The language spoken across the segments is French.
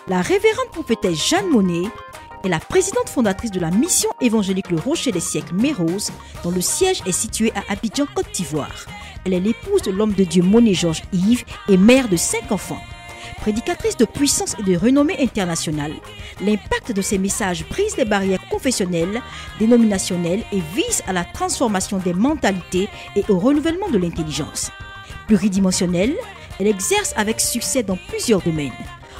La révérende prophétesse Jeanne Monnet est la présidente fondatrice de la mission évangélique Le Rocher des siècles Mérose, dont le siège est situé à Abidjan, Côte d'Ivoire. Elle est l'épouse de l'homme de Dieu Monnet Georges Yves et mère de 5 enfants. Prédicatrice de puissance et de renommée internationale, l'impact de ses messages brise les barrières confessionnelles, dénominationnelles et vise à la transformation des mentalités et au renouvellement de l'intelligence. Pluridimensionnelle, elle exerce avec succès dans plusieurs domaines.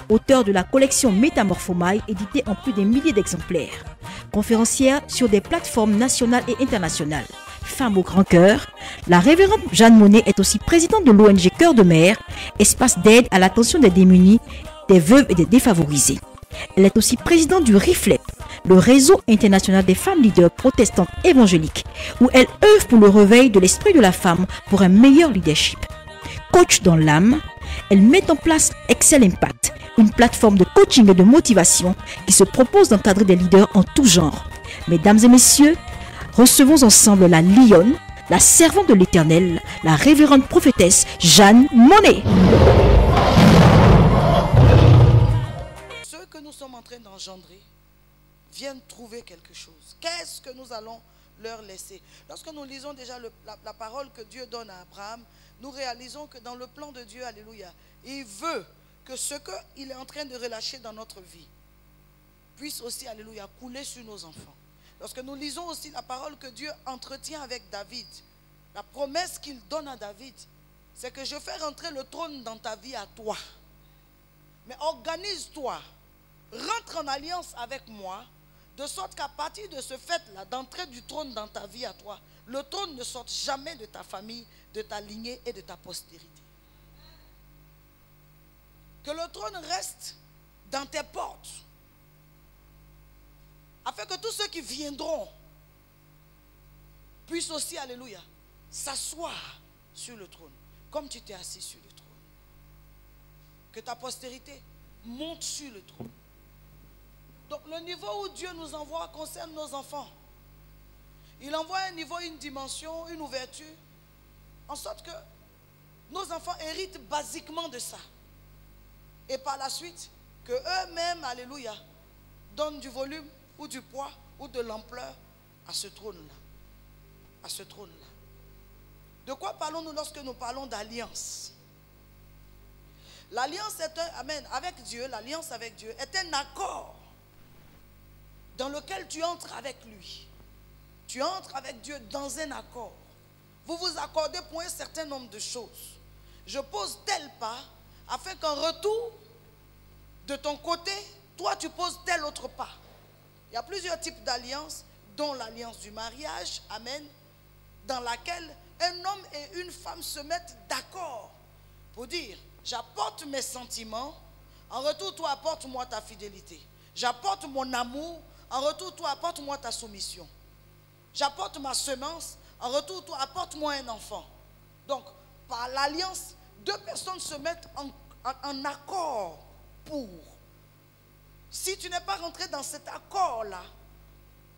Auteure de la collection Métamorphomaille, éditée en plus des milliers d'exemplaires. Conférencière sur des plateformes nationales et internationales. Femme au grand cœur, la révérende Jeanne Monnet est aussi présidente de l'ONG Cœur de Mère, espace d'aide à l'attention des démunis, des veuves et des défavorisés. Elle est aussi présidente du RIFLEP, le réseau international des femmes leaders protestantes évangéliques, où elle œuvre pour le réveil de l'esprit de la femme pour un meilleur leadership. Coach dans l'âme, elle met en place Excel Impact, une plateforme de coaching et de motivation qui se propose d'encadrer des leaders en tout genre. Mesdames et messieurs, recevons ensemble la lionne, la servante de l'Éternel, la révérende prophétesse Jeanne Monnet. Ceux que nous sommes en train d'engendrer viennent trouver quelque chose. Qu'est-ce que nous allons leur laisser? Lorsque nous lisons déjà la parole que Dieu donne à Abraham, nous réalisons que dans le plan de Dieu, alléluia, il veut que ce qu'il est en train de relâcher dans notre vie puisse aussi, alléluia, couler sur nos enfants. Lorsque nous lisons aussi la parole que Dieu entretient avec David, la promesse qu'il donne à David, c'est que je fais rentrer le trône dans ta vie à toi. Mais organise-toi, rentre en alliance avec moi, de sorte qu'à partir de ce fait-là, d'entrer du trône dans ta vie à toi, le trône ne sorte jamais de ta famille, de ta lignée et de ta postérité. Que le trône reste dans tes portes, afin que tous ceux qui viendront puissent aussi, alléluia, s'asseoir sur le trône, comme tu t'es assis sur le trône. Que ta postérité monte sur le trône. Donc le niveau où Dieu nous envoie concerne nos enfants. Il envoie un niveau, une dimension, une ouverture, en sorte que nos enfants héritent basiquement de ça. Et par la suite, que eux-mêmes, alléluia, donnent du volume ou du poids ou de l'ampleur à ce trône-là. À ce trône-là. De quoi parlons-nous lorsque nous parlons d'alliance? L'alliance est un, amen, avec Dieu, l'alliance avec Dieu est un accord dans lequel tu entres avec lui. Tu entres avec Dieu dans un accord. Vous vous accordez pour un certain nombre de choses. Je pose tel pas afin qu'en retour de ton côté, toi tu poses tel autre pas. Il y a plusieurs types d'alliances, dont l'alliance du mariage, amen, dans laquelle un homme et une femme se mettent d'accord pour dire, j'apporte mes sentiments, en retour toi apporte-moi ta fidélité. J'apporte mon amour, en retour toi apporte-moi ta soumission. J'apporte ma semence, en retour toi apporte-moi un enfant. Donc par l'alliance, deux personnes se mettent en accord pour. Si tu n'es pas rentré dans cet accord-là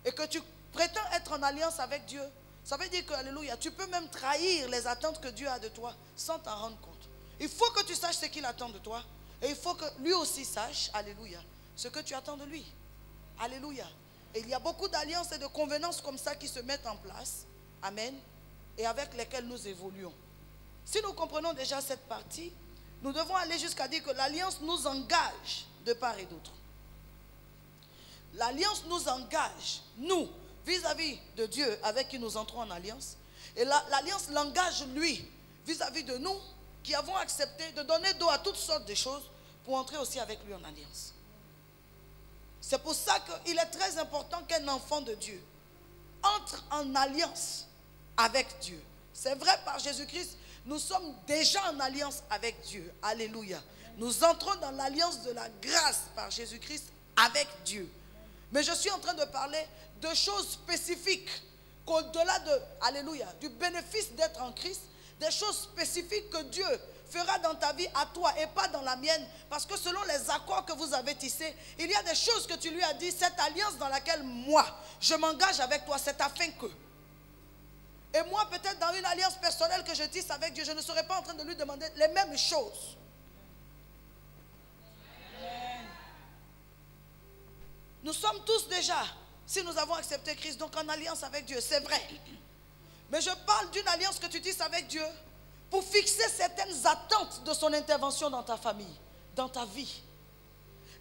et que tu prétends être en alliance avec Dieu, ça veut dire que, alléluia, tu peux même trahir les attentes que Dieu a de toi sans t'en rendre compte. Il faut que tu saches ce qu'il attend de toi et il faut que lui aussi sache, alléluia, ce que tu attends de lui. Alléluia. Et il y a beaucoup d'alliances et de convenances comme ça qui se mettent en place, amen, et avec lesquelles nous évoluons. Si nous comprenons déjà cette partie, nous devons aller jusqu'à dire que l'alliance nous engage de part et d'autre. L'alliance nous engage, nous, vis-à-vis de Dieu avec qui nous entrons en alliance. Et l'alliance l'engage lui, vis-à-vis de nous qui avons accepté de donner dos à toutes sortes de choses pour entrer aussi avec lui en alliance. C'est pour ça qu'il est très important qu'un enfant de Dieu entre en alliance avec Dieu. C'est vrai, par Jésus-Christ, nous sommes déjà en alliance avec Dieu. Alléluia. Nous entrons dans l'alliance de la grâce par Jésus-Christ avec Dieu. Mais je suis en train de parler de choses spécifiques qu'au-delà de, alléluia, du bénéfice d'être en Christ, des choses spécifiques que Dieu fera dans ta vie à toi et pas dans la mienne, parce que selon les accords que vous avez tissés, il y a des choses que tu lui as dit, cette alliance dans laquelle moi, je m'engage avec toi, c'est afin que. Et moi, peut-être dans une alliance personnelle que je tisse avec Dieu, je ne serai pas en train de lui demander les mêmes choses. Nous sommes tous déjà, si nous avons accepté Christ, donc en alliance avec Dieu, c'est vrai. Mais je parle d'une alliance que tu tisses avec Dieu pour fixer certaines attentes de son intervention dans ta famille, dans ta vie.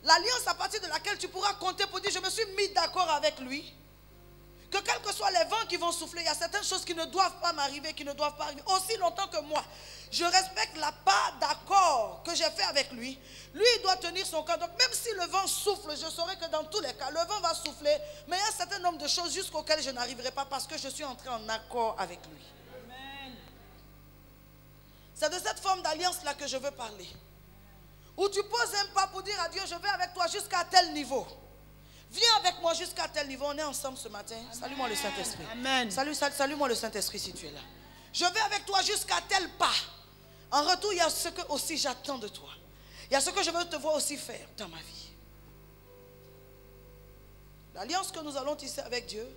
L'alliance à partir de laquelle tu pourras compter pour dire, je me suis mis d'accord avec lui. Que quels que soient les vents qui vont souffler, il y a certaines choses qui ne doivent pas m'arriver, qui ne doivent pas arriver. Aussi longtemps que moi, je respecte la part d'accord que j'ai fait avec lui. Lui, il doit tenir son cas. Donc même si le vent souffle, je saurai que dans tous les cas, le vent va souffler. Mais il y a un certain nombre de choses jusqu'auxquelles je n'arriverai pas parce que je suis entré en accord avec lui. C'est de cette forme d'alliance-là que je veux parler. Où tu poses un pas pour dire à Dieu, je vais avec toi jusqu'à tel niveau. Viens avec moi jusqu'à tel niveau. On est ensemble ce matin. Salue-moi le Saint-Esprit. Amen. Salue-moi le Saint-Esprit si tu es là. Je vais avec toi jusqu'à tel pas. En retour, il y a ce que aussi j'attends de toi. Il y a ce que je veux te voir aussi faire dans ma vie. L'alliance que nous allons tisser avec Dieu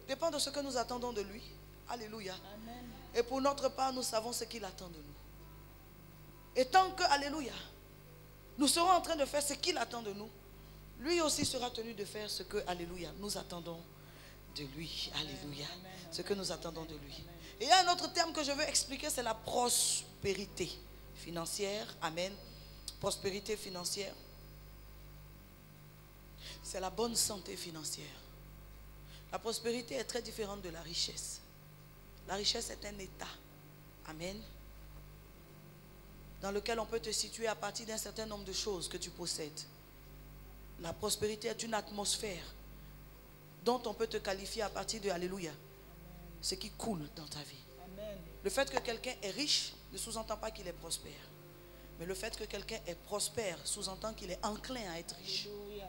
dépend de ce que nous attendons de lui. Alléluia. Amen. Et pour notre part, nous savons ce qu'il attend de nous. Et tant que, alléluia, nous serons en train de faire ce qu'il attend de nous, lui aussi sera tenu de faire ce que, alléluia, nous attendons de lui. Alléluia. Ce que nous attendons de lui. Et il y a un autre terme que je veux expliquer, c'est la prospérité financière. Amen. Prospérité financière. C'est la bonne santé financière. La prospérité est très différente de la richesse. La richesse est un état. Amen. Dans lequel on peut te situer à partir d'un certain nombre de choses que tu possèdes. La prospérité est une atmosphère dont on peut te qualifier à partir de alléluia, ce qui coule dans ta vie. Amen. Le fait que quelqu'un est riche ne sous-entend pas qu'il est prospère. Mais le fait que quelqu'un est prospère sous-entend qu'il est enclin à être riche. Alléluia.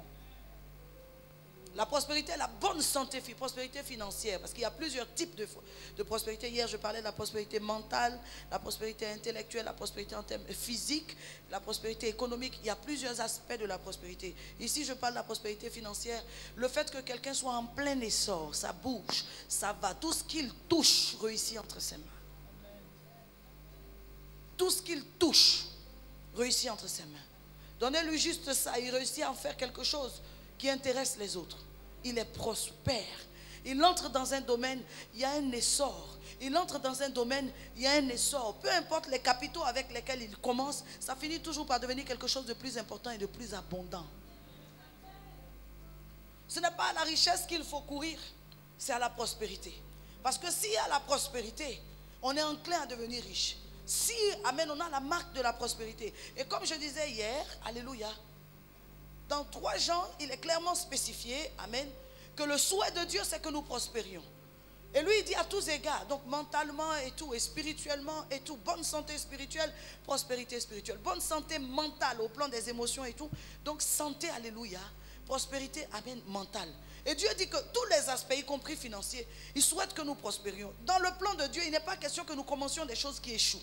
La prospérité est la bonne santé, prospérité financière, parce qu'il y a plusieurs types de prospérité. Hier, je parlais de la prospérité mentale, la prospérité intellectuelle, la prospérité en termes physiques, la prospérité économique. Il y a plusieurs aspects de la prospérité. Ici, je parle de la prospérité financière. Le fait que quelqu'un soit en plein essor, ça bouge, ça va. Tout ce qu'il touche réussit entre ses mains. Tout ce qu'il touche réussit entre ses mains. Donnez-lui juste ça, il réussit à en faire quelque chose qui intéresse les autres. Il est prospère. Il entre dans un domaine, il y a un essor. Il entre dans un domaine, il y a un essor. Peu importe les capitaux avec lesquels il commence, ça finit toujours par devenir quelque chose de plus important et de plus abondant. Ce n'est pas à la richesse qu'il faut courir, c'est à la prospérité. Parce que s'il y a la prospérité, on est enclin à devenir riche. Si, amen, on a la marque de la prospérité. Et comme je disais hier, alléluia, dans 3 Jean, il est clairement spécifié, amen, que le souhait de Dieu, c'est que nous prospérions. Et lui, il dit à tous égards, donc mentalement et tout, et spirituellement et tout, bonne santé spirituelle, prospérité spirituelle, bonne santé mentale au plan des émotions et tout, donc santé, alléluia, prospérité, amen, mentale. Et Dieu dit que tous les aspects, y compris financiers, il souhaite que nous prospérions. Dans le plan de Dieu, il n'est pas question que nous commencions des choses qui échouent.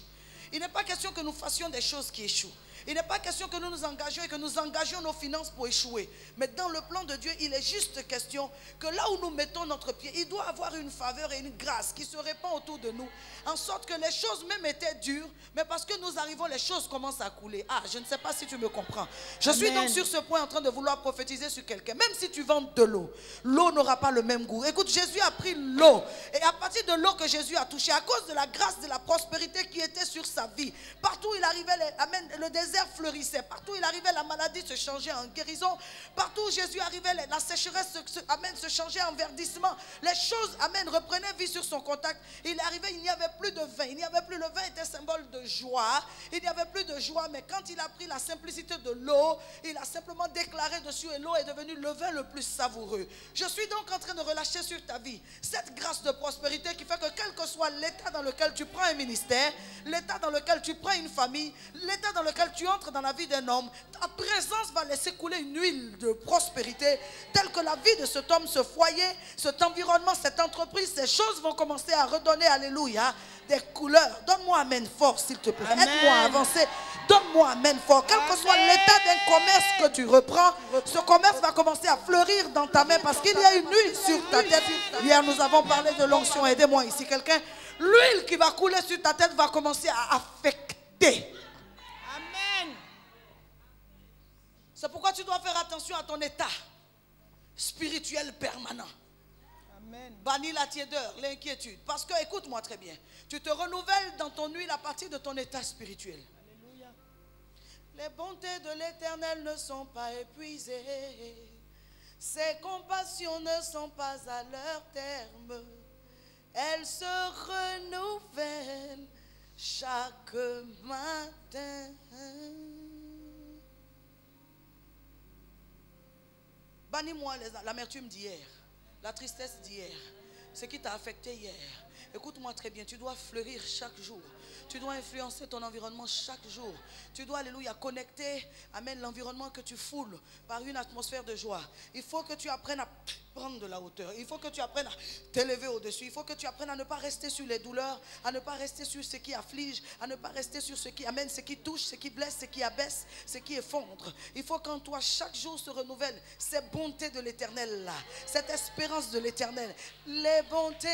Il n'est pas question que nous fassions des choses qui échouent. Il n'est pas question que nous nous engagions et que nous engagions nos finances pour échouer. Mais dans le plan de Dieu, il est juste question que là où nous mettons notre pied, il doit avoir une faveur et une grâce qui se répand autour de nous. En sorte que les choses même étaient dures, mais parce que nous arrivons, les choses commencent à couler. Ah, je ne sais pas si tu me comprends. Je suis donc sur ce point en train de vouloir prophétiser sur quelqu'un. Même si tu vends de l'eau, l'eau n'aura pas le même goût. Écoute, Jésus a pris l'eau. Et à partir de l'eau que Jésus a touchée, à cause de la grâce, de la prospérité qui était sur sa vie, partout où il arrivait, le désert fleurissait. Partout où il arrivait, la maladie se changeait en guérison. Partout où Jésus arrivait, la sécheresse se changeait en verdissement. Les choses, amen, reprenaient vie sur son contact. Il arrivait, il n'y avait plus de vin. Il n'y avait plus, le vin était symbole de joie. Il n'y avait plus de joie, mais quand il a pris la simplicité de l'eau, il a simplement déclaré dessus et l'eau est devenue le vin le plus savoureux. Je suis donc en train de relâcher sur ta vie cette grâce de prospérité qui fait que quel que soit l'état dans lequel tu prends un ministère, l'état dans lequel tu prends une famille, l'état dans lequel tu entres dans la vie d'un homme, ta présence va laisser couler une huile de prospérité telle que la vie de cet homme, ce foyer, cet environnement, cette entreprise, ces choses vont commencer à redonner, alléluia, des couleurs. Donne-moi amen fort s'il te plaît. Aide-moi à avancer. Donne-moi amen fort. Quel que soit l'état d'un commerce que tu reprends, ce commerce va commencer à fleurir dans ta main parce qu'il y a une huile sur ta tête. Hier nous avons parlé de l'onction. Aidez-moi ici quelqu'un. L'huile qui va couler sur ta tête va commencer à affecter. Amen. C'est pourquoi tu dois faire attention à ton état. spirituel permanent. Amen. Bannis la tiédeur, l'inquiétude. Parce que, écoute-moi très bien, tu te renouvelles dans ton huile à partir de ton état spirituel. Alléluia. Les bontés de l'Éternel ne sont pas épuisées. Ses compassions ne sont pas à leur terme. Elles se renouvellent chaque matin. Bannis-moi l'amertume d'hier, la tristesse d'hier, ce qui t'a affecté hier. Écoute-moi très bien, tu dois fleurir chaque jour. Tu dois influencer ton environnement chaque jour. Tu dois, alléluia, connecter, amen, l'environnement que tu foules par une atmosphère de joie. Il faut que tu apprennes à prendre de la hauteur. Il faut que tu apprennes à t'élever au-dessus. Il faut que tu apprennes à ne pas rester sur les douleurs, à ne pas rester sur ce qui afflige, à ne pas rester sur ce qui amène, ce qui touche, ce qui blesse, ce qui abaisse, ce qui effondre. Il faut qu'en toi, chaque jour se renouvelle ces bontés de l'Éternel là, cette espérance de l'Éternel. Les bontés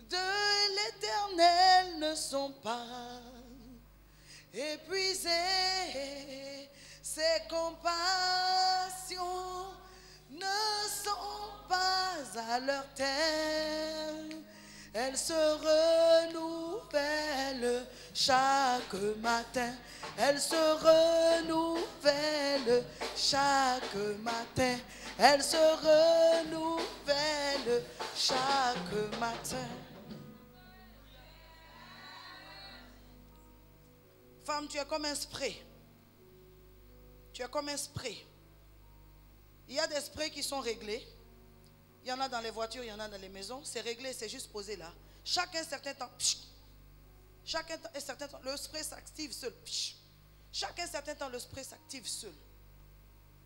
de l'Éternel ne sont pas épuisées, ses compassions ne sont pas à leur terme, elles se renouvellent chaque matin, elles se renouvellent chaque matin, elles se renouvellent chaque matin. Femme, tu es comme un spray. Tu es comme un spray. Il y a des sprays qui sont réglés. Il y en a dans les voitures, il y en a dans les maisons. C'est réglé, c'est juste posé là. Chaque certain temps, le spray s'active seul. Chaque certain temps, le spray s'active seul.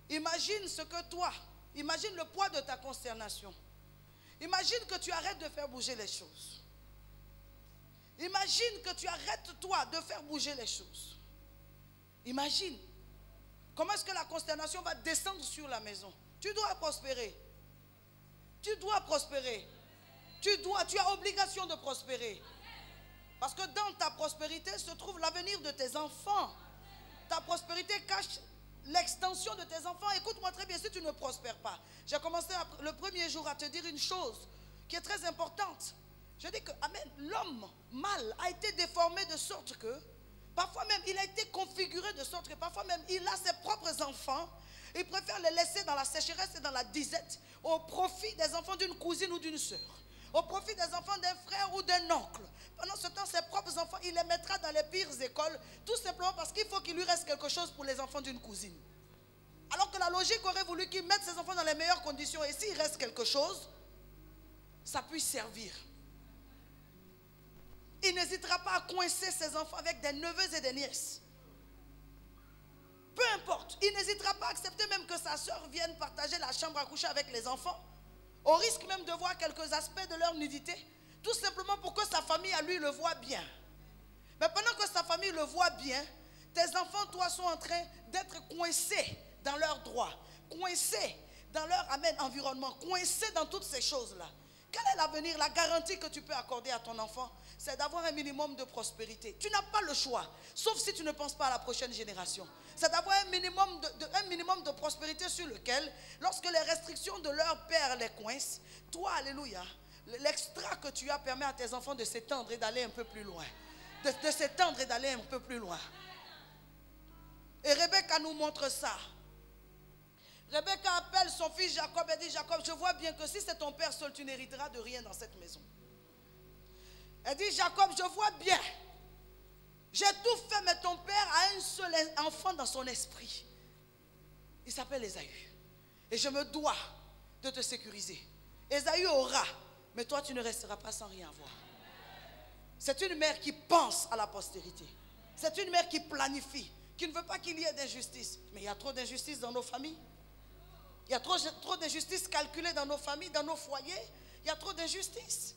Imagine ce que toi, imagine le poids de ta consternation. Imagine que tu arrêtes de faire bouger les choses. Imagine que tu arrêtes toi de faire bouger les choses. Imagine. Comment est-ce que la consternation va descendre sur la maison? Tu dois prospérer. Tu dois prospérer. Tu as obligation de prospérer. Parce que dans ta prospérité se trouve l'avenir de tes enfants. Ta prospérité cache l'extension de tes enfants. Écoute-moi très bien, si tu ne prospères pas. J'ai commencé le premier jour à te dire une chose qui est très importante. Je dis que, amen, l'homme mâle a été déformé de sorte que, parfois même, il a été configuré de sorte que, parfois même, il a ses propres enfants. Il préfère les laisser dans la sécheresse et dans la disette au profit des enfants d'une cousine ou d'une sœur. Au profit des enfants d'un frère ou d'un oncle. Pendant ce temps, ses propres enfants, il les mettra dans les pires écoles, tout simplement parce qu'il faut qu'il lui reste quelque chose pour les enfants d'une cousine. Alors que la logique aurait voulu qu'il mette ses enfants dans les meilleures conditions. Et s'il reste quelque chose, ça puisse servir. Il n'hésitera pas à coincer ses enfants avec des neveux et des nièces. Peu importe. Il n'hésitera pas à accepter même que sa soeur vienne partager la chambre à coucher avec les enfants. Au risque même de voir quelques aspects de leur nudité. Tout simplement pour que sa famille à lui le voit bien. Mais pendant que sa famille le voit bien, tes enfants, toi, sont en train d'être coincés dans leurs droits. Coincés dans leur environnement. Coincés dans toutes ces choses-là. Quel est l'avenir, la garantie que tu peux accorder à ton enfant? C'est d'avoir un minimum de prospérité. Tu n'as pas le choix, sauf si tu ne penses pas à la prochaine génération. C'est d'avoir un minimum de prospérité sur lequel, lorsque les restrictions de leur père les coincent, toi, alléluia, l'extra que tu as permet à tes enfants de s'étendre et d'aller un peu plus loin. De s'étendre et d'aller un peu plus loin. Et Rebecca nous montre ça. Rebecca appelle son fils Jacob et dit: Jacob, je vois bien que si c'est ton père seul, tu n'hériteras de rien dans cette maison. Elle dit: Jacob, je vois bien. J'ai tout fait, mais ton père a un seul enfant dans son esprit. Il s'appelle Ésaü. Et je me dois de te sécuriser. Ésaü aura, mais toi tu ne resteras pas sans rien avoir. C'est une mère qui pense à la postérité. C'est une mère qui planifie, qui ne veut pas qu'il y ait d'injustice. Mais il y a trop d'injustice dans nos familles. Il y a trop d'injustice calculée dans nos familles, dans nos foyers. Il y a trop d'injustice.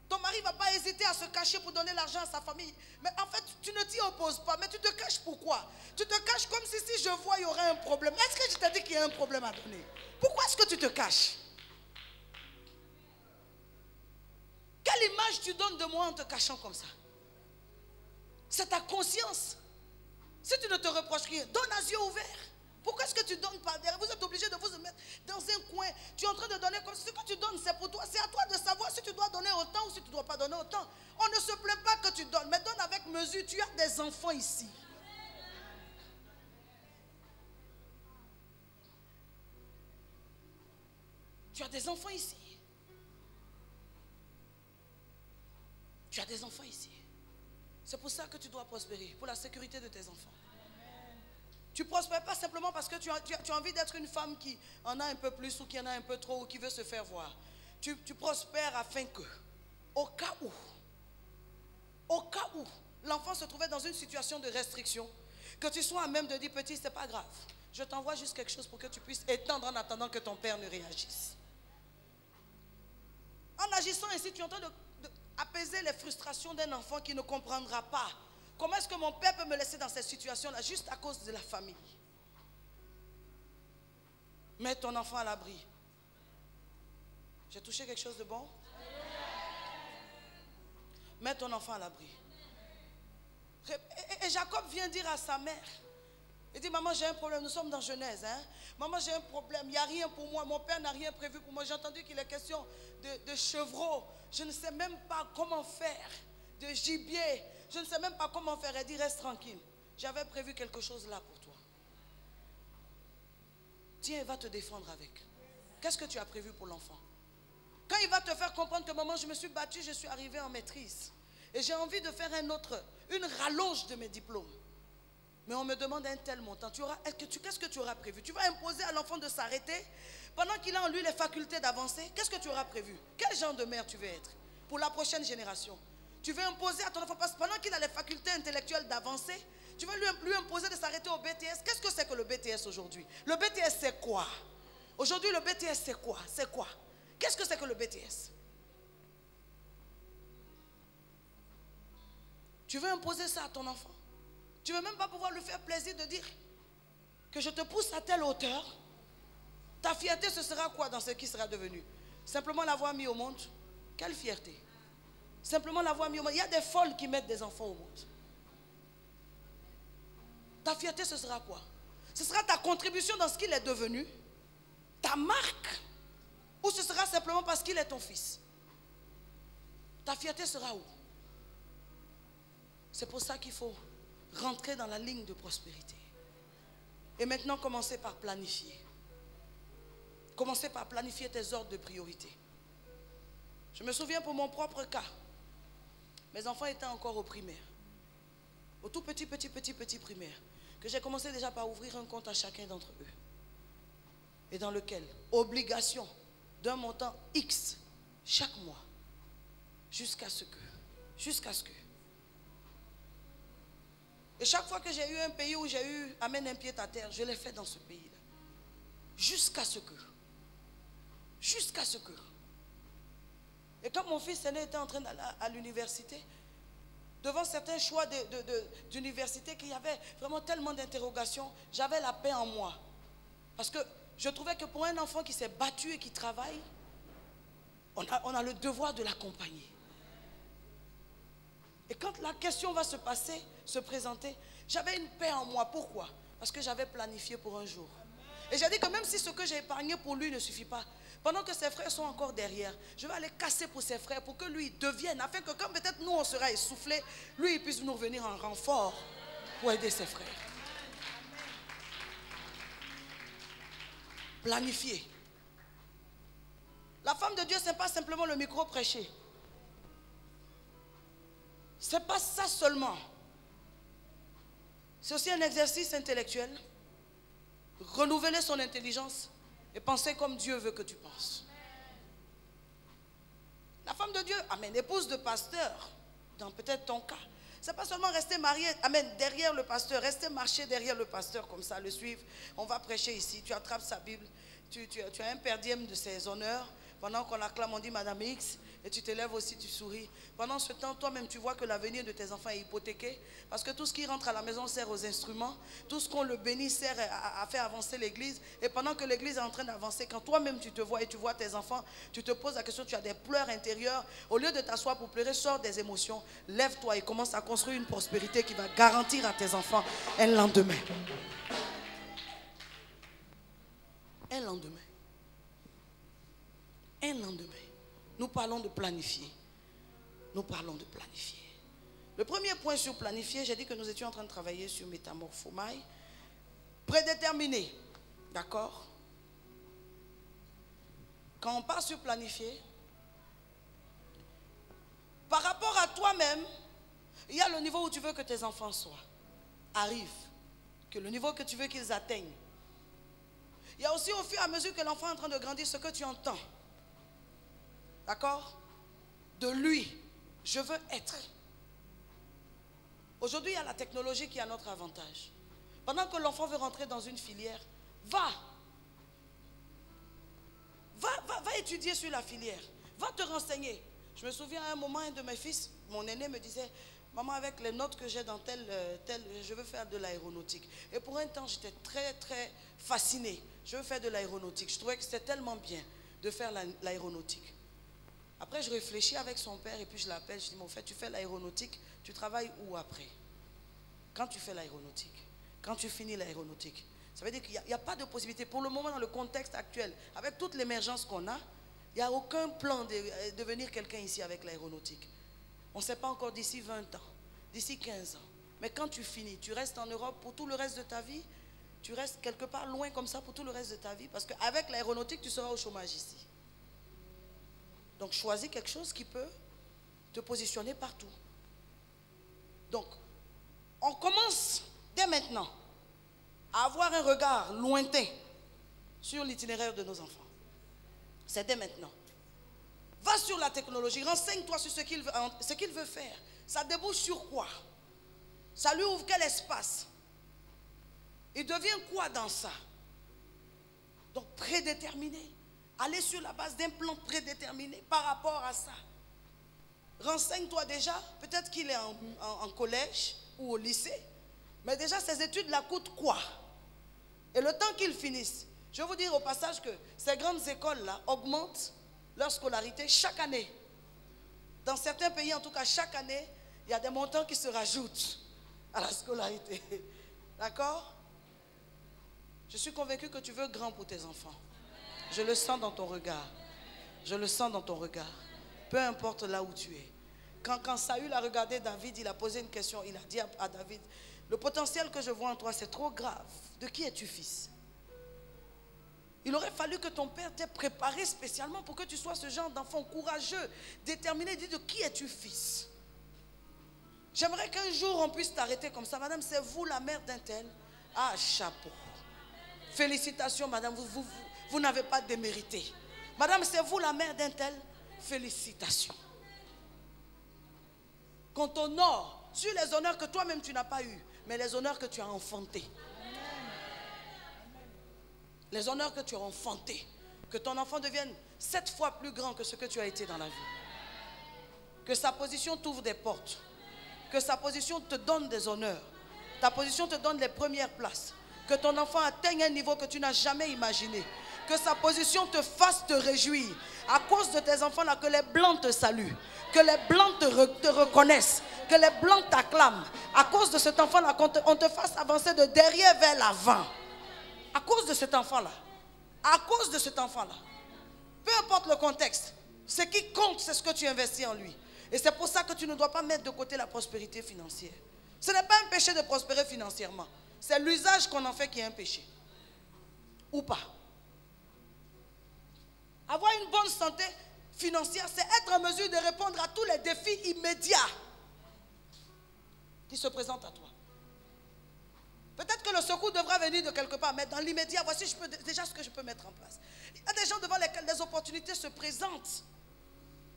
Ton mari ne va pas hésiter à se cacher pour donner l'argent à sa famille. Mais en fait, tu ne t'y opposes pas. Mais tu te caches pourquoi? Tu te caches comme si je vois il y aurait un problème. Est-ce que je t'ai dit qu'il y a un problème à donner? Pourquoi est-ce que tu te caches? Quelle image tu donnes de moi en te cachant comme ça? C'est ta conscience. Si tu ne te reproches rien, donne à yeux ouverts. Pourquoi est-ce que tu donnes par derrière? Vous êtes obligé de vous mettre dans un coin. Tu es en train de donner comme si ce que tu donnes, c'est pour toi. C'est à toi de savoir si tu dois donner autant ou si tu ne dois pas donner autant. On ne se plaint pas que tu donnes, mais donne avec mesure. Tu as des enfants ici. Tu as des enfants ici. Tu as des enfants ici. C'est pour ça que tu dois prospérer, pour la sécurité de tes enfants. Tu ne prospères pas simplement parce que tu as envie d'être une femme qui en a un peu plus ou qui en a un peu trop ou qui veut se faire voir. Tu prospères afin que, au cas où l'enfant se trouvait dans une situation de restriction, que tu sois à même de dire, petit, ce n'est pas grave. Je t'envoie juste quelque chose pour que tu puisses étendre en attendant que ton père ne réagisse. En agissant ainsi, tu es en train d'apaiser les frustrations d'un enfant qui ne comprendra pas. Comment est-ce que mon père peut me laisser dans cette situation-là juste à cause de la famille? Mets ton enfant à l'abri. J'ai touché quelque chose de bon? Mets ton enfant à l'abri. Et Jacob vient dire à sa mère, il dit, maman, j'ai un problème, nous sommes dans Genèse. Hein? Maman, j'ai un problème, il n'y a rien pour moi, mon père n'a rien prévu pour moi. J'ai entendu qu'il est question de chevreaux. Je ne sais même pas comment faire, de gibier. Je ne sais même pas comment faire. Elle dit, reste tranquille. J'avais prévu quelque chose là pour toi. Tiens, il va te défendre avec. Qu'est-ce que tu as prévu pour l'enfant? Quand il va te faire comprendre que maman, je me suis battue, je suis arrivée en maîtrise. Et j'ai envie de faire une rallonge de mes diplômes. Mais on me demande un tel montant. Qu'est-ce que tu auras prévu? Tu vas imposer à l'enfant de s'arrêter pendant qu'il a en lui les facultés d'avancer? Qu'est-ce que tu auras prévu? Quel genre de mère tu veux être pour la prochaine génération? Tu veux imposer à ton enfant, parce que pendant qu'il a les facultés intellectuelles d'avancer, tu veux lui imposer de s'arrêter au BTS. Qu'est-ce que c'est que le BTS aujourd'hui? Le BTS c'est quoi? Aujourd'hui le BTS c'est quoi? C'est quoi? Qu'est-ce que c'est que le BTS? Tu veux imposer ça à ton enfant? Tu ne veux même pas pouvoir lui faire plaisir de dire que je te pousse à telle hauteur. Ta fierté, ce sera quoi dans ce qui sera devenu? Simplement l'avoir mis au monde? Quelle fierté? Simplement l'avoir mis au monde. Il y a des folles qui mettent des enfants au monde. Ta fierté, ce sera quoi? Ce sera ta contribution dans ce qu'il est devenu? Ta marque? Ou ce sera simplement parce qu'il est ton fils? Ta fierté sera où? C'est pour ça qu'il faut rentrer dans la ligne de prospérité. Et maintenant, commencez par planifier. Commencez par planifier tes ordres de priorité. Je me souviens pour mon propre cas. Mes enfants étaient encore au primaire. Au tout petit primaire. Que j'ai commencé déjà par ouvrir un compte à chacun d'entre eux. Et dans lequel, obligation d'un montant X chaque mois. Jusqu'à ce que. Et chaque fois que j'ai eu un pays où j'ai eu amène un pied à terre, je l'ai fait dans ce pays-là. Jusqu'à ce que. Et quand mon fils aîné était en train d'aller à l'université, devant certains choix d'université qu'il y avait vraiment tellement d'interrogations, j'avais la paix en moi. Parce que je trouvais que pour un enfant qui s'est battu et qui travaille, on a le devoir de l'accompagner. Et quand la question va se présenter, j'avais une paix en moi. Pourquoi? Parce que j'avais planifié pour un jour. Et j'ai dit que même si ce que j'ai épargné pour lui ne suffit pas, pendant que ses frères sont encore derrière, je vais aller casser pour ses frères pour que lui devienne, afin que quand peut-être nous on sera essoufflés, lui il puisse nous revenir en renfort pour aider ses frères. Planifier. La femme de Dieu, ce n'est pas simplement le micro prêché. Ce n'est pas ça seulement. C'est aussi un exercice intellectuel. Renouveler son intelligence et penser comme Dieu veut que tu penses. La femme de Dieu, amen, épouse de pasteur, dans peut-être ton cas. Ce n'est pas seulement rester marié, amen, derrière le pasteur, rester marcher derrière le pasteur comme ça, le suivre. On va prêcher ici, tu attrapes sa Bible, tu as un per diem de ses honneurs. Pendant qu'on acclame, on dit Madame X, et tu te lèves aussi, tu souris. Pendant ce temps, toi-même, tu vois que l'avenir de tes enfants est hypothéqué. Parce que tout ce qui rentre à la maison sert aux instruments. Tout ce qu'on le bénit sert à faire avancer l'église. Et pendant que l'église est en train d'avancer, quand toi-même tu te vois et tu vois tes enfants, tu te poses la question, tu as des pleurs intérieurs. Au lieu de t'asseoir pour pleurer, sors des émotions. Lève-toi et commence à construire une prospérité qui va garantir à tes enfants un lendemain. Un lendemain. Un lendemain. Nous parlons de planifier. Nous parlons de planifier. Le premier point sur planifier, j'ai dit que nous étions en train de travailler sur métamorphomai. Prédéterminé. D'accord? Quand on part sur planifier, par rapport à toi-même, il y a le niveau où tu veux que tes enfants soient, arrivent, que le niveau que tu veux qu'ils atteignent. Il y a aussi au fur et à mesure que l'enfant est en train de grandir, ce que tu entends. D'accord? De lui, je veux être. Aujourd'hui, il y a la technologie qui est à notre avantage. Pendant que l'enfant veut rentrer dans une filière, va étudier sur la filière. Va te renseigner. Je me souviens à un moment, un de mes fils, mon aîné me disait, maman, avec les notes que j'ai dans tel, je veux faire de l'aéronautique. Et pour un temps, j'étais très, très fascinée. Je veux faire de l'aéronautique. Je trouvais que c'était tellement bien de faire l'aéronautique. Après, je réfléchis avec son père et puis je l'appelle. Je dis, mon frère, tu fais l'aéronautique, tu travailles où après? Quand tu fais l'aéronautique, quand tu finis l'aéronautique, ça veut dire qu'il n'y a pas de possibilité. Pour le moment, dans le contexte actuel, avec toute l'émergence qu'on a, il n'y a aucun plan de devenir quelqu'un ici avec l'aéronautique. On ne sait pas encore d'ici 20 ans, d'ici 15 ans. Mais quand tu finis, tu restes en Europe pour tout le reste de ta vie. Tu restes quelque part loin comme ça pour tout le reste de ta vie. Parce qu'avec l'aéronautique, tu seras au chômage ici. Donc choisis quelque chose qui peut te positionner partout. Donc, on commence dès maintenant à avoir un regard lointain sur l'itinéraire de nos enfants. C'est dès maintenant. Va sur la technologie, renseigne-toi sur ce qu'il veut faire. Ça débouche sur quoi? Ça lui ouvre quel espace? Il devient quoi dans ça? Donc prédéterminé. Aller sur la base d'un plan prédéterminé par rapport à ça. Renseigne-toi déjà, peut-être qu'il est en collège ou au lycée, mais déjà ces études-là coûtent quoi? Et le temps qu'ils finissent, je vais vous dire au passage que ces grandes écoles-là augmentent leur scolarité chaque année. Dans certains pays, en tout cas, chaque année, il y a des montants qui se rajoutent à la scolarité. D'accord? Je suis convaincu que tu veux grand pour tes enfants. Je le sens dans ton regard. Je le sens dans ton regard. Peu importe là où tu es. Quand Saül a regardé David, il a posé une question. Il a dit à David, le potentiel que je vois en toi, c'est trop grave. De qui es-tu fils? Il aurait fallu que ton père t'ait préparé spécialement pour que tu sois ce genre d'enfant courageux, déterminé. Dis, de qui es-tu fils? J'aimerais qu'un jour on puisse t'arrêter comme ça. Madame, c'est vous la mère d'un tel? Ah, chapeau. Félicitations, madame, vous n'avez pas démérité. Madame, c'est vous la mère d'un tel? Félicitations. Qu'on t'honore sur les honneurs que toi-même tu n'as pas eu, mais les honneurs que tu as enfantés. Les honneurs que tu as enfantés. Que ton enfant devienne 7 fois plus grand que ce que tu as été dans la vie. Que sa position t'ouvre des portes. Que sa position te donne des honneurs. Ta position te donne les premières places. Que ton enfant atteigne un niveau que tu n'as jamais imaginé. Que sa position te fasse te réjouir. À cause de tes enfants-là, que les blancs te saluent. Que les blancs te reconnaissent. Que les blancs t'acclament. À cause de cet enfant-là, qu'on te fasse avancer de derrière vers l'avant. À cause de cet enfant-là. À cause de cet enfant-là. Peu importe le contexte. Ce qui compte, c'est ce que tu investis en lui. Et c'est pour ça que tu ne dois pas mettre de côté la prospérité financière. Ce n'est pas un péché de prospérer financièrement. C'est l'usage qu'on en fait qui est un péché. Ou pas. Avoir une bonne santé financière, c'est être en mesure de répondre à tous les défis immédiats qui se présentent à toi. Peut-être que le secours devra venir de quelque part, mais dans l'immédiat, voici déjà ce que je peux mettre en place. Il y a des gens devant lesquels des opportunités se présentent.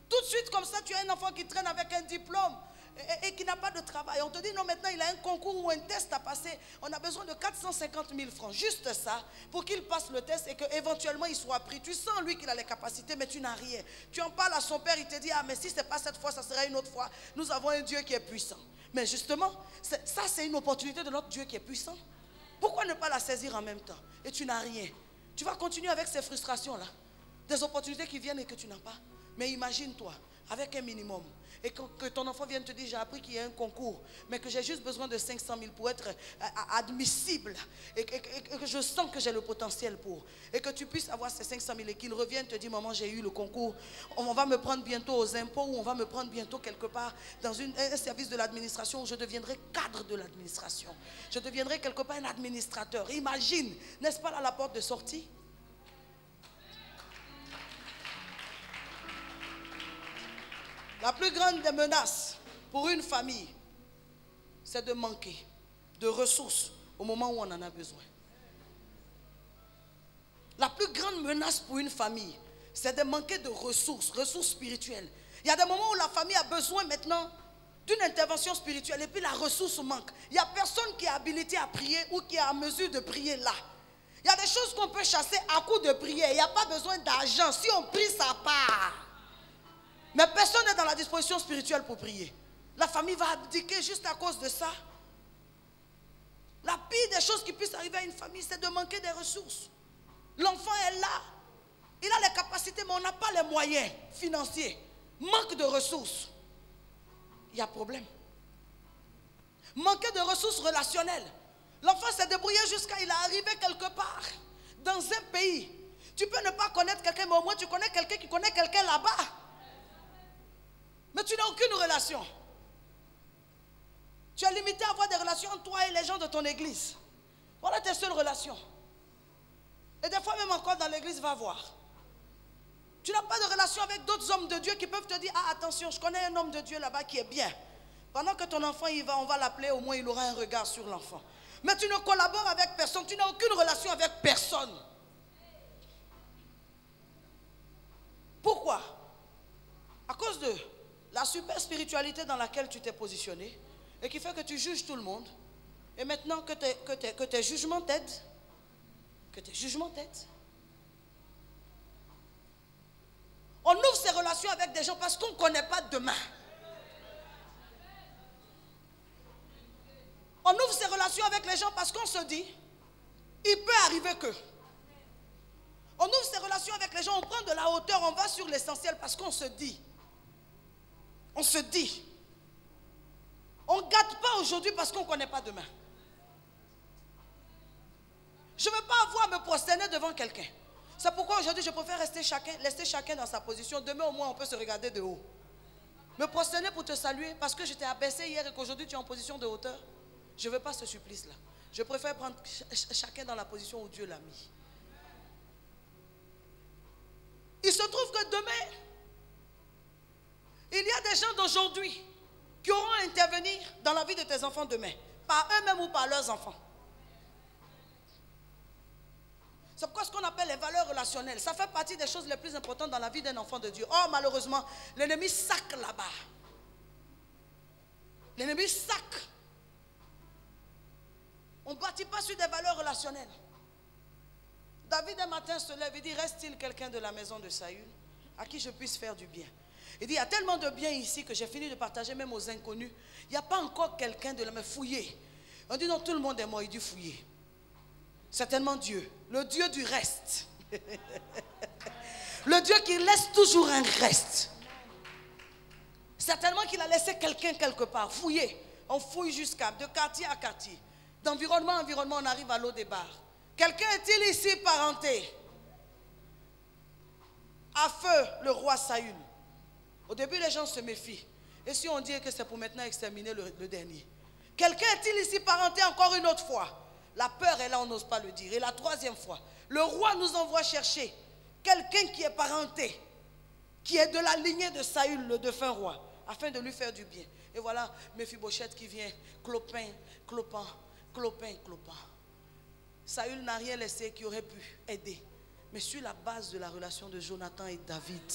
Tout de suite, comme ça, tu as un enfant qui traîne avec un diplôme et qui n'a pas de travail. On te dit, non, maintenant, il a un concours ou un test à passer. On a besoin de 450 000 francs, juste ça, pour qu'il passe le test et qu'éventuellement, il soit pris. Tu sens, lui, qu'il a les capacités, mais tu n'as rien. Tu en parles à son père, il te dit, ah, mais si ce n'est pas cette fois, ça sera une autre fois. Nous avons un Dieu qui est puissant. Mais justement, ça, c'est une opportunité de notre Dieu qui est puissant. Pourquoi ne pas la saisir en même temps? Et tu n'as rien. Tu vas continuer avec ces frustrations-là. Des opportunités qui viennent et que tu n'as pas. Mais imagine-toi, avec un minimum. Et que ton enfant vienne te dire, j'ai appris qu'il y a un concours, mais que j'ai juste besoin de 500 000 pour être admissible. Et que je sens que j'ai le potentiel pour. Et que tu puisses avoir ces 500 000 et qu'il revienne te dire, maman, j'ai eu le concours. On va me prendre bientôt aux impôts ou on va me prendre bientôt quelque part dans un service de l'administration où je deviendrai cadre de l'administration. Je deviendrai quelque part un administrateur. Imagine, n'est-ce pas là la porte de sortie? La plus grande des menaces pour une famille, c'est de manquer de ressources au moment où on en a besoin. La plus grande menace pour une famille, c'est de manquer de ressources spirituelles. Il y a des moments où la famille a besoin maintenant d'une intervention spirituelle et puis la ressource manque. Il n'y a personne qui est habilité à prier ou qui est en mesure de prier là. Il y a des choses qu'on peut chasser à coup de prière. Il n'y a pas besoin d'argent. Si on prie, ça part. Mais personne n'est dans la disposition spirituelle pour prier. La famille va abdiquer juste à cause de ça. La pire des choses qui puissent arriver à une famille, c'est de manquer des ressources. L'enfant est là. Il a les capacités, mais on n'a pas les moyens financiers. Manque de ressources. Il y a problème. Manquer de ressources relationnelles. L'enfant s'est débrouillé jusqu'à il est arrivé quelque part. Dans un pays. Tu peux ne pas connaître quelqu'un, mais au moins tu connais quelqu'un qui connaît quelqu'un là-bas. Mais tu n'as aucune relation. Tu es limité à avoir des relations entre toi et les gens de ton église. Voilà tes seules relations. Et des fois même encore dans l'église, va voir. Tu n'as pas de relation avec d'autres hommes de Dieu qui peuvent te dire, ah attention, je connais un homme de Dieu là-bas qui est bien. Pendant que ton enfant y va, on va l'appeler, au moins il aura un regard sur l'enfant. Mais tu ne collabores avec personne, tu n'as aucune relation avec personne. Pourquoi? À cause de la super spiritualité dans laquelle tu t'es positionné et qui fait que tu juges tout le monde. Et maintenant que tes jugements t'aident, on ouvre ses relations avec des gens parce qu'on ne connaît pas demain. On ouvre ses relations avec les gens parce qu'on se dit, il peut arriver que. On ouvre ses relations avec les gens, on prend de la hauteur, on va sur l'essentiel parce qu'on se dit. On se dit. On ne gâte pas aujourd'hui parce qu'on ne connaît pas demain. Je ne veux pas avoir à me prosterner devant quelqu'un. C'est pourquoi aujourd'hui je préfère laisser chacun dans sa position. Demain au moins on peut se regarder de haut. Me prosterner pour te saluer parce que je t'ai abaissé hier et qu'aujourd'hui tu es en position de hauteur. Je ne veux pas ce supplice là. Je préfère prendre chacun dans la position où Dieu l'a mis. Il se trouve que demain, il y a des gens d'aujourd'hui qui auront à intervenir dans la vie de tes enfants demain, par eux-mêmes ou par leurs enfants. C'est pourquoi ce qu'on appelle les valeurs relationnelles, ça fait partie des choses les plus importantes dans la vie d'un enfant de Dieu. Or, malheureusement, l'ennemi sac là-bas. L'ennemi sac. On ne bâtit pas sur des valeurs relationnelles. David un matin se lève et dit, reste-t-il quelqu'un de la maison de Saül à qui je puisse faire du bien? Il dit, il y a tellement de bien ici que j'ai fini de partager même aux inconnus. Il n'y a pas encore quelqu'un de la maison. Fouiller. On dit non, tout le monde est mort, il dit fouiller. Certainement Dieu, le Dieu du reste. Le Dieu qui laisse toujours un reste. Certainement qu'il a laissé quelqu'un quelque part. Fouiller. On fouille jusqu'à de quartier à quartier. D'environnement à environnement, on arrive à l'eau des bars. Quelqu'un est-il ici parenté à feu le roi Saül? Au début, les gens se méfient. Et si on dit que c'est pour maintenant exterminer le dernier? Quelqu'un est-il ici parenté encore une autre fois? La peur est là, on n'ose pas le dire. Et la troisième fois, le roi nous envoie chercher quelqu'un qui est parenté, qui est de la lignée de Saül, le défunt roi, afin de lui faire du bien. Et voilà Méphibosheth qui vient, clopin, clopin, clopin, clopin. Saül n'a rien laissé qui aurait pu aider. Mais sur la base de la relation de Jonathan et David.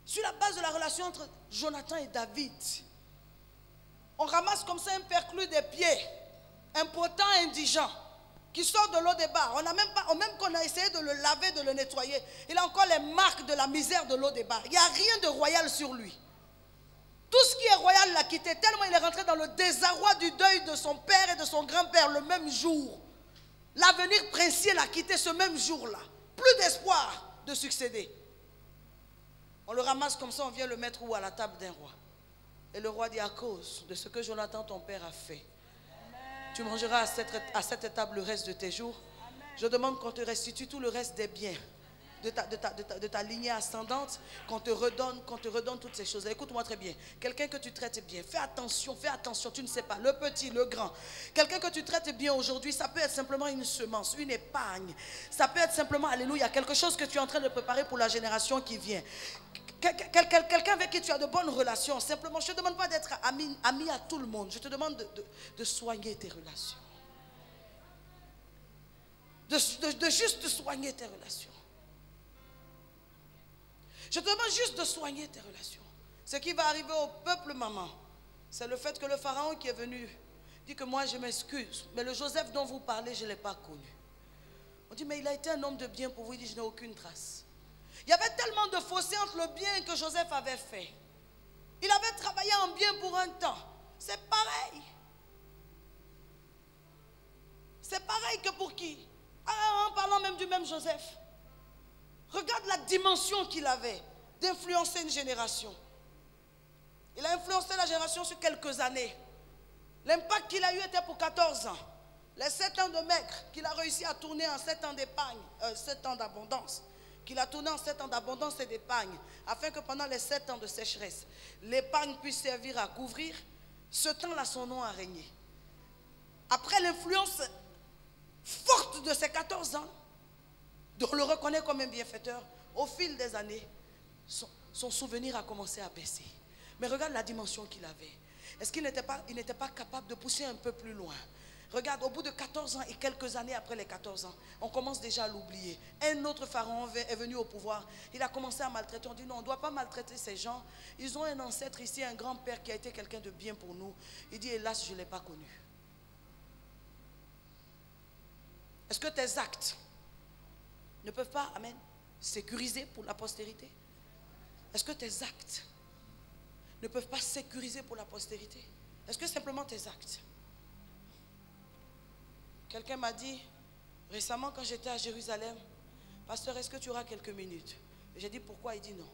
Sur la base de la relation entre Jonathan et David, on ramasse comme ça un perclus des pieds, impotent, indigent, qui sort de l'eau des bars. On a même qu'on a essayé de le laver, de le nettoyer, il a encore les marques de la misère de l'eau des bars. Il n'y a rien de royal sur lui. Tout ce qui est royal l'a quitté, tellement il est rentré dans le désarroi du deuil de son père et de son grand-père le même jour. L'avenir princier l'a quitté ce même jour-là. Plus d'espoir de succéder. On le ramasse comme ça, on vient le mettre où? À la table d'un roi. Et le roi dit, à cause de ce que Jonathan ton père a fait, tu mangeras à cette table le reste de tes jours. Je demande qu'on te restitue tout le reste des biens de ta lignée ascendante, qu'on te redonne toutes ces choses. Écoute-moi très bien. Quelqu'un que tu traites bien, fais attention, tu ne sais pas, le petit, le grand. Quelqu'un que tu traites bien aujourd'hui, ça peut être simplement une semence, une épargne. Ça peut être simplement, alléluia, quelque chose que tu es en train de préparer pour la génération qui vient. Quelqu'un avec qui tu as de bonnes relations. Simplement, je ne te demande pas d'être ami à tout le monde. Je te demande de soigner tes relations. De juste soigner tes relations. Je te demande juste de soigner tes relations. Ce qui va arriver au peuple, maman, c'est le fait que le pharaon qui est venu dit que moi je m'excuse, mais le Joseph dont vous parlez, je ne l'ai pas connu. On dit, mais il a été un homme de bien pour vous. Il dit, je n'ai aucune trace. Il y avait tellement de fossé entre le bien que Joseph avait fait. Il avait travaillé en bien pour un temps. C'est pareil. C'est pareil que pour qui? En parlant même du même Joseph. Regarde la dimension qu'il avait d'influencer une génération. Il a influencé la génération sur quelques années. L'impact qu'il a eu était pour 14 ans. Les 7 ans de maigre qu'il a réussi à tourner en 7 ans d'épargne, 7 ans d'abondance. Qu'il a tourné en 7 ans d'abondance et d'épargne, afin que pendant les 7 ans de sécheresse, l'épargne puisse servir à couvrir. Ce temps-là, son nom a régné. Après l'influence forte de ces 14 ans, on le reconnaît comme un bienfaiteur, au fil des années, son souvenir a commencé à baisser. Mais regarde la dimension qu'il avait. Est-ce qu'il n'était pas capable de pousser un peu plus loin? Regarde, au bout de 14 ans et quelques années après les 14 ans, on commence déjà à l'oublier. Un autre pharaon est venu au pouvoir. Il a commencé à maltraiter. On dit non, on ne doit pas maltraiter ces gens. Ils ont un ancêtre ici, un grand-père qui a été quelqu'un de bien pour nous. Il dit, hélas, je ne l'ai pas connu. Est-ce que tes actes ne peuvent pas, amen, sécuriser pour la postérité? Est-ce que tes actes ne peuvent pas sécuriser pour la postérité? Est-ce que simplement tes actes? Quelqu'un m'a dit récemment quand j'étais à Jérusalem, pasteur, est-ce que tu auras quelques minutes? J'ai dit pourquoi? Il dit non.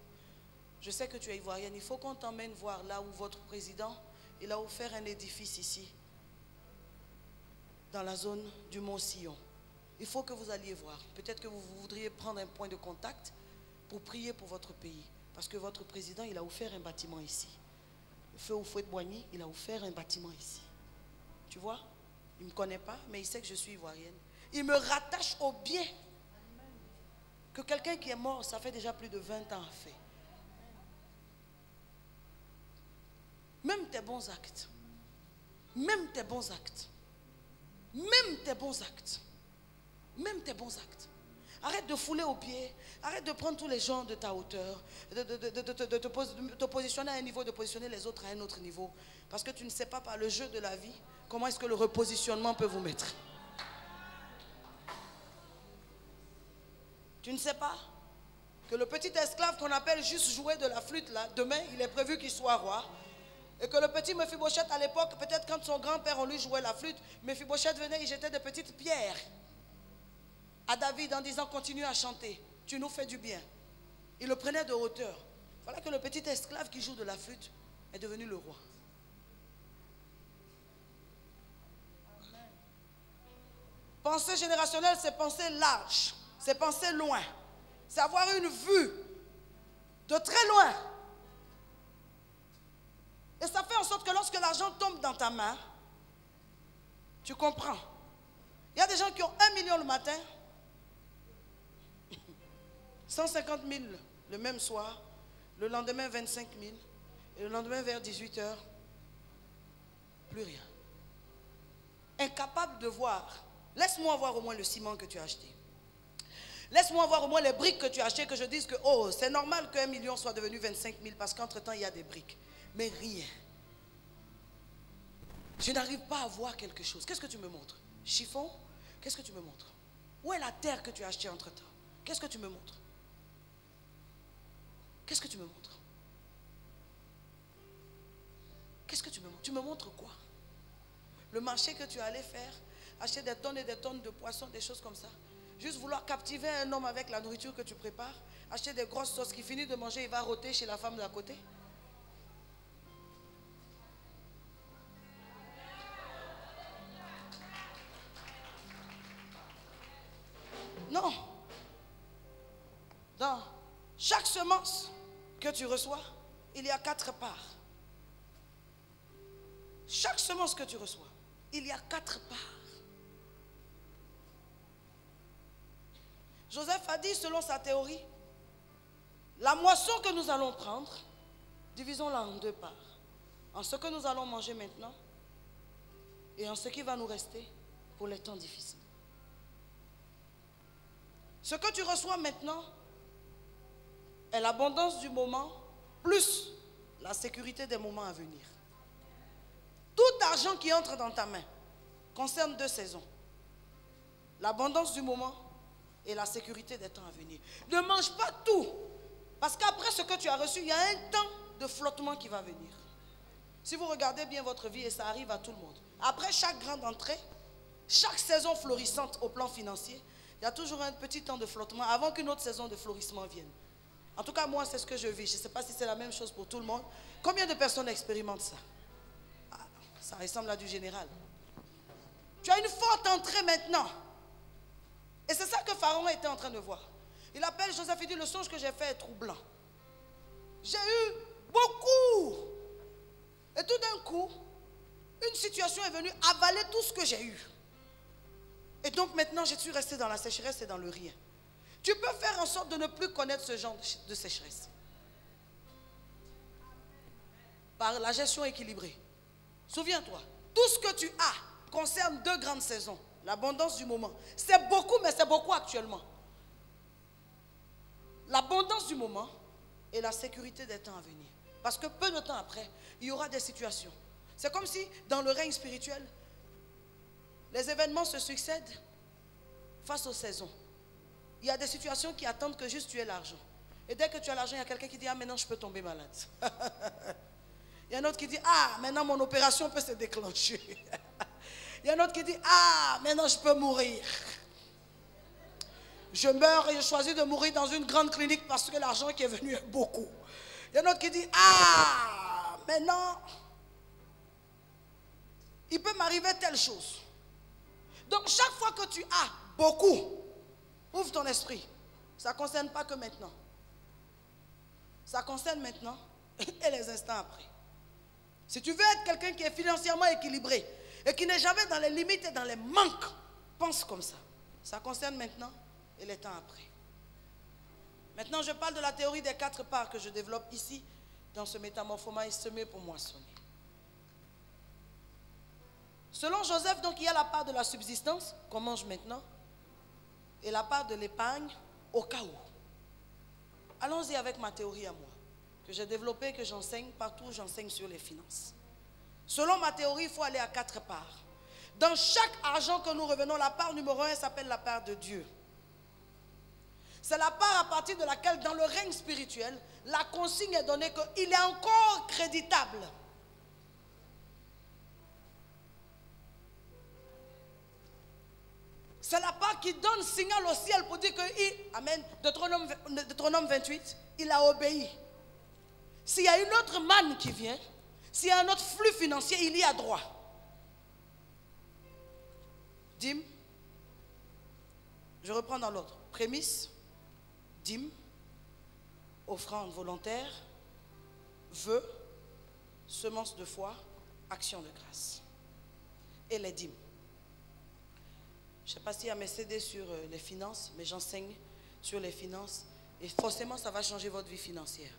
Je sais que tu es ivoirienne, il faut qu'on t'emmène voir là où votre président, il a offert un édifice ici, dans la zone du Mont Sion. Il faut que vous alliez voir. Peut-être que vous voudriez prendre un point de contact pour prier pour votre pays. Parce que votre président, il a offert un bâtiment ici. Le feu au fouet de Boigny, il a offert un bâtiment ici. Tu vois? Il ne me connaît pas, mais il sait que je suis ivoirienne. Il me rattache au bien que quelqu'un qui est mort, ça fait déjà plus de 20 ans, a fait. Même tes bons actes, même tes bons actes, même tes bons actes, même tes bons actes. Arrête de fouler aux pieds, arrête de prendre tous les gens de ta hauteur, de te positionner à un niveau, de positionner les autres à un autre niveau. Parce que tu ne sais pas par le jeu de la vie, comment est-ce que le repositionnement peut vous mettre. Tu ne sais pas que le petit esclave qu'on appelle juste jouer de la flûte là, demain il est prévu qu'il soit roi. Et que le petit Mephibosheth à l'époque, peut-être quand son grand-père on lui jouait la flûte, Mephibosheth venait, il jetait des petites pierres à David en disant continue à chanter, tu nous fais du bien. Il le prenait de hauteur. Voilà que le petit esclave qui joue de la flûte est devenu le roi. Penser générationnelle, c'est penser large, c'est penser loin, c'est avoir une vue de très loin. Et ça fait en sorte que lorsque l'argent tombe dans ta main, tu comprends. Il y a des gens qui ont 1 million le matin, 150 000 le même soir, le lendemain 25 000, et le lendemain vers 18 h, plus rien. Incapable de voir. Laisse-moi voir au moins le ciment que tu as acheté. Laisse-moi voir au moins les briques que tu as achetées, que je dise que oh, c'est normal que 1 million soit devenu 25 000 parce qu'entre-temps il y a des briques. Mais rien. Je n'arrive pas à voir quelque chose. Qu'est-ce que tu me montres? Chiffon? Qu'est-ce que tu me montres? Où est la terre que tu as achetée entre-temps? Qu'est-ce que tu me montres? Qu'est-ce que tu me montres? Qu'est-ce que tu me montres? Tu me montres quoi? Le marché que tu allais faire, acheter des tonnes et des tonnes de poissons, des choses comme ça. Juste vouloir captiver un homme avec la nourriture que tu prépares, acheter des grosses sauces qui finit de manger, il va rôter chez la femme d'à côté. Non. Dans chaque semence que tu reçois, il y a 4 parts. Chaque semence que tu reçois, il y a 4 parts. Joseph a dit, selon sa théorie, la moisson que nous allons prendre, divisons-la en 2 parts. En ce que nous allons manger maintenant et en ce qui va nous rester pour les temps difficiles. Ce que tu reçois maintenant est l'abondance du moment plus la sécurité des moments à venir. Tout argent qui entre dans ta main concerne 2 saisons. L'abondance du moment et la sécurité des temps à venir. Ne mange pas tout. Parce qu'après ce que tu as reçu, il y a un temps de flottement qui va venir. Si vous regardez bien votre vie, et ça arrive à tout le monde, après chaque grande entrée, chaque saison florissante au plan financier, il y a toujours un petit temps de flottement avant qu'une autre saison de florissement vienne. En tout cas, moi, c'est ce que je vis. Je ne sais pas si c'est la même chose pour tout le monde. Combien de personnes expérimentent ça? Ah, ça ressemble à du général. Tu as une forte entrée maintenant. Et c'est ça que Pharaon était en train de voir. Il appelle Joseph et dit, le songe que j'ai fait est troublant. J'ai eu beaucoup. Et tout d'un coup, une situation est venue avaler tout ce que j'ai eu. Et donc maintenant, je suis resté dans la sécheresse et dans le rien. Tu peux faire en sorte de ne plus connaître ce genre de sécheresse. Par la gestion équilibrée. Souviens-toi, tout ce que tu as concerne 2 grandes saisons. L'abondance du moment. C'est beaucoup, mais c'est beaucoup actuellement. L'abondance du moment et la sécurité des temps à venir. Parce que peu de temps après, il y aura des situations. C'est comme si, dans le règne spirituel, les événements se succèdent face aux saisons. Il y a des situations qui attendent que juste tu aies l'argent. Et dès que tu as l'argent, il y a quelqu'un qui dit, ah, maintenant je peux tomber malade. Il y a un autre qui dit, ah, maintenant mon opération peut se déclencher. Il y a un autre qui dit, ah, maintenant je peux mourir. Je meurs et je choisis de mourir dans une grande clinique parce que l'argent qui est venu est beaucoup. Il y a un autre qui dit, ah, maintenant, il peut m'arriver telle chose. Donc chaque fois que tu as beaucoup, ouvre ton esprit. Ça ne concerne pas que maintenant. Ça concerne maintenant et les instants après. Si tu veux être quelqu'un qui est financièrement équilibré et qui n'est jamais dans les limites et dans les manques, pense comme ça. Ça concerne maintenant et les temps après. Maintenant, je parle de la théorie des 4 parts que je développe ici dans ce métamorphoma et semé pour moissonner. Selon Joseph, donc, il y a la part de la subsistance qu'on mange maintenant et la part de l'épargne au cas où. Allons-y avec ma théorie à moi, que j'ai développée, que j'enseigne partout où j'enseigne sur les finances. Selon ma théorie, il faut aller à 4 parts. Dans chaque argent que nous revenons, la part numéro 1 s'appelle la part de Dieu. C'est la part à partir de laquelle, dans le règne spirituel, la consigne est donnée qu'il est encore créditable. C'est la part qui donne signal au ciel pour dire que, amen, Deutéronome 28, il a obéi. S'il y a une autre manne qui vient, s'il y a un autre flux financier, il y a droit. Dîme, je reprends dans l'ordre. Prémisse, dîme, offrande volontaire, vœux, semence de foi, action de grâce. Et les dîmes. Je ne sais pas s'il y a mes CD sur les finances, mais j'enseigne sur les finances. Et forcément, ça va changer votre vie financière.